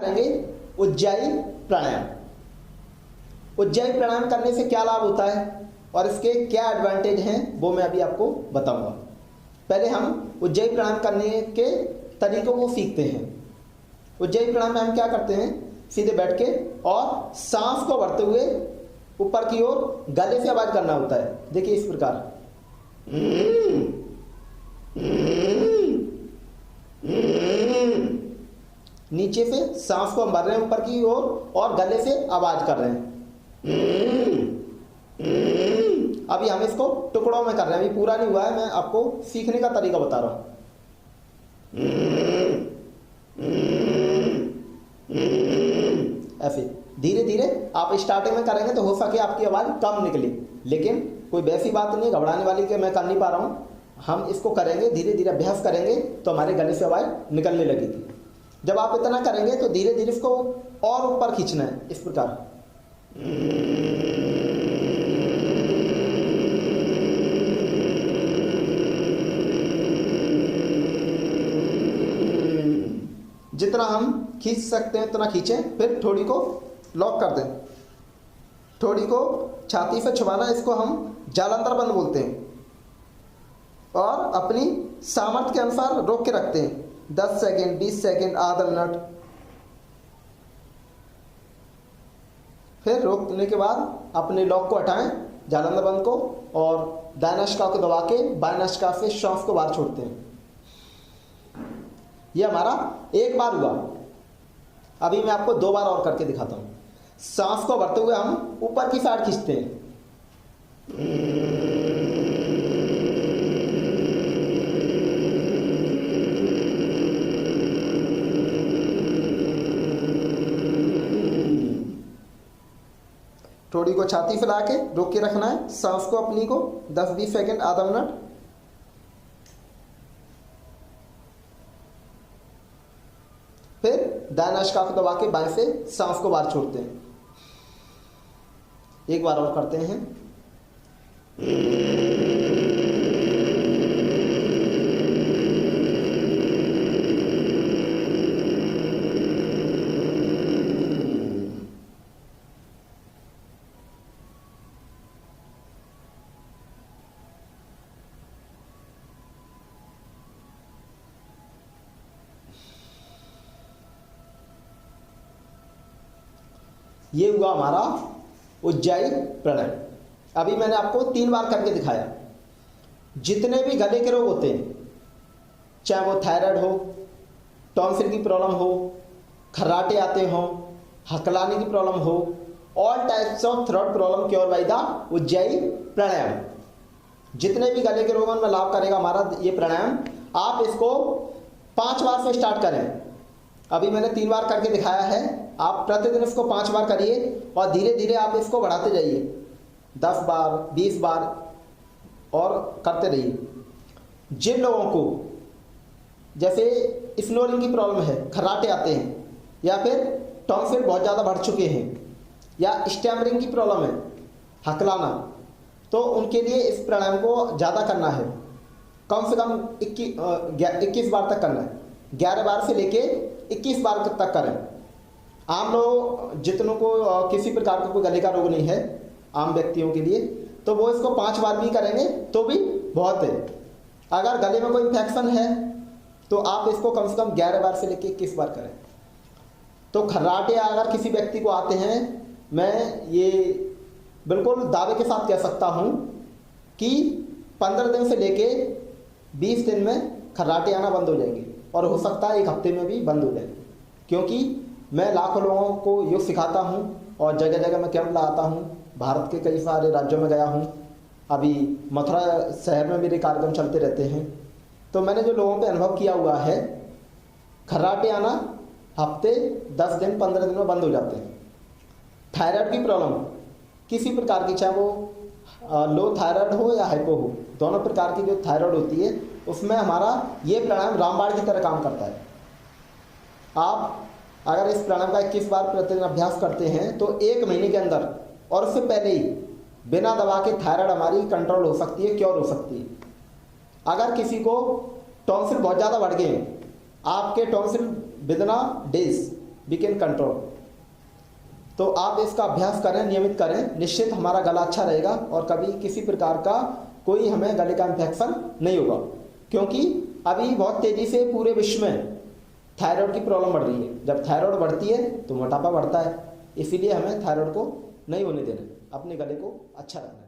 करेंगे उज्जाई प्राणायाम। उज्जाई प्राणायाम करने से क्या लाभ होता है और इसके क्या एडवांटेज हैं वो मैं अभी आपको बताऊंगा। पहले हम उज्जाई प्राणायाम करने के तरीकों को सीखते हैं। उज्जाई प्राणायाम में हम क्या करते हैं, सीधे बैठ के और सांस को भरते हुए ऊपर की ओर गले से आवाज करना होता है। देखिए इस प्रकार, नीचे से सांस को हम भर रहे हैं ऊपर की ओर और गले से आवाज कर रहे हैं। अभी हम इसको टुकड़ों में कर रहे हैं, अभी पूरा नहीं हुआ है, मैं आपको सीखने का तरीका बता रहा हूं। ऐसे धीरे धीरे आप स्टार्टिंग में करेंगे तो हो सके आपकी आवाज कम निकले, लेकिन कोई वैसी बात नहीं घबराने वाली कि मैं कर नहीं पा रहा हूं। हम इसको करेंगे, धीरे धीरे अभ्यास करेंगे तो हमारे गले से आवाज निकलने लगेगी। जब आप इतना करेंगे तो धीरे धीरे इसको और ऊपर खींचना है, इस प्रकार। जितना हम खींच सकते हैं उतना खींचें, फिर थोड़ी को लॉक कर दें। थोड़ी को छाती से छुपाना, इसको हम जालंधर बंद बोलते हैं। और अपनी सामर्थ्य के अनुसार रोक के रखते हैं, 10 सेकेंड, 20 सेकेंड, आधा मिनट। फिर रोकने के बाद अपने लॉक को हटाएं, जालंधर बंद को, और दाहिना नासिका को दबा के बाएं नासिका से श्वास को बाहर छोड़ते हैं। यह हमारा एक बार हुआ। अभी मैं आपको 2 बार और करके दिखाता हूं। सांस को भरते हुए हम ऊपर की साइड खींचते हैं, थोड़ी को छाती फैला के रोक के रखना है सांस को अपनी को 10-20 सेकेंड, आधा मिनट। फिर दाएं नासिका को दबा के बाएं से सांस को बाहर छोड़ते हैं। एक बार और करते हैं। ये हुआ हमारा उज्जाई प्राणायाम। अभी मैंने आपको 3 बार करके दिखाया। जितने भी गले के रोग होते हैं, चाहे वो थायराइड हो, टॉन्सिल की प्रॉब्लम हो, खर्राटे आते हो, हकलाने की प्रॉब्लम हो, all types of throat problem cure by the Ujjayi pranayama. जितने भी गले के रोगों में लाभ करेगा हमारा ये प्राणायाम। आप इसको 5 बार से स्टार्ट करें। अभी मैंने 3 बार करके दिखाया है। आप प्रतिदिन इसको 5 बार करिए और धीरे धीरे आप इसको बढ़ाते जाइए, 10 बार, 20 बार और करते रहिए। जिन लोगों को जैसे स्नोरिंग की प्रॉब्लम है, खर्राटे आते हैं, या फिर टॉन्सिल बहुत ज़्यादा बढ़ चुके हैं, या स्टैमरिंग की प्रॉब्लम है, हकलाना, तो उनके लिए इस प्राणायाम को ज़्यादा करना है। कम से कम 21 बार तक करना है। 11 बार से लेके 21 बार तक करें। आम लोग जितनों को किसी प्रकार का कोई गले का रोग नहीं है, आम व्यक्तियों के लिए, तो वो इसको 5 बार भी करेंगे तो भी बहुत है। अगर गले में कोई इन्फेक्शन है तो आप इसको कम से कम 11 बार से लेकर 21 बार करें। तो खर्राटे अगर किसी व्यक्ति को आते हैं, मैं ये बिल्कुल दावे के साथ कह सकता हूँ कि 15 दिन से लेके 20 दिन में खर्राटे आना बंद हो जाएंगे, और हो सकता है 1 हफ्ते में भी बंद हो जाएंगे। क्योंकि मैं लाखों लोगों को योग सिखाता हूँ और जगह जगह मैं कैंप लगाता हूँ। भारत के कई सारे राज्यों में गया हूँ। अभी मथुरा शहर में मेरे कार्यक्रम चलते रहते हैं। तो मैंने जो लोगों पे अनुभव किया हुआ है, खर्राटे आना हफ्ते 10 दिन 15 दिन में बंद हो जाते हैं। थायराइड की प्रॉब्लम किसी प्रकार की, चाहे वो लो थायराइड हो या हाइपो हो, दोनों प्रकार की जो थायराइड होती है उसमें हमारा ये प्राणायाम रामबाण की तरह काम करता है। आप अगर इस प्राणायाम का 21 बार प्रतिदिन अभ्यास करते हैं तो 1 महीने के अंदर और उससे पहले ही बिना दवा के थायराइड हमारी कंट्रोल हो सकती है, क्योर हो सकती है। अगर किसी को टॉन्सिल बहुत ज़्यादा बढ़ गए, आपके tonsil within days we can control. तो आप इसका अभ्यास करें, नियमित करें, निश्चित हमारा गला अच्छा रहेगा और कभी किसी प्रकार का कोई हमें गले का इन्फेक्शन नहीं होगा। क्योंकि अभी बहुत तेज़ी से पूरे विश्व में थायराइड की प्रॉब्लम बढ़ रही है। जब थायराइड बढ़ती है तो मोटापा बढ़ता है, इसीलिए हमें थायराइड को नहीं होने देना, अपने गले को अच्छा रखना है।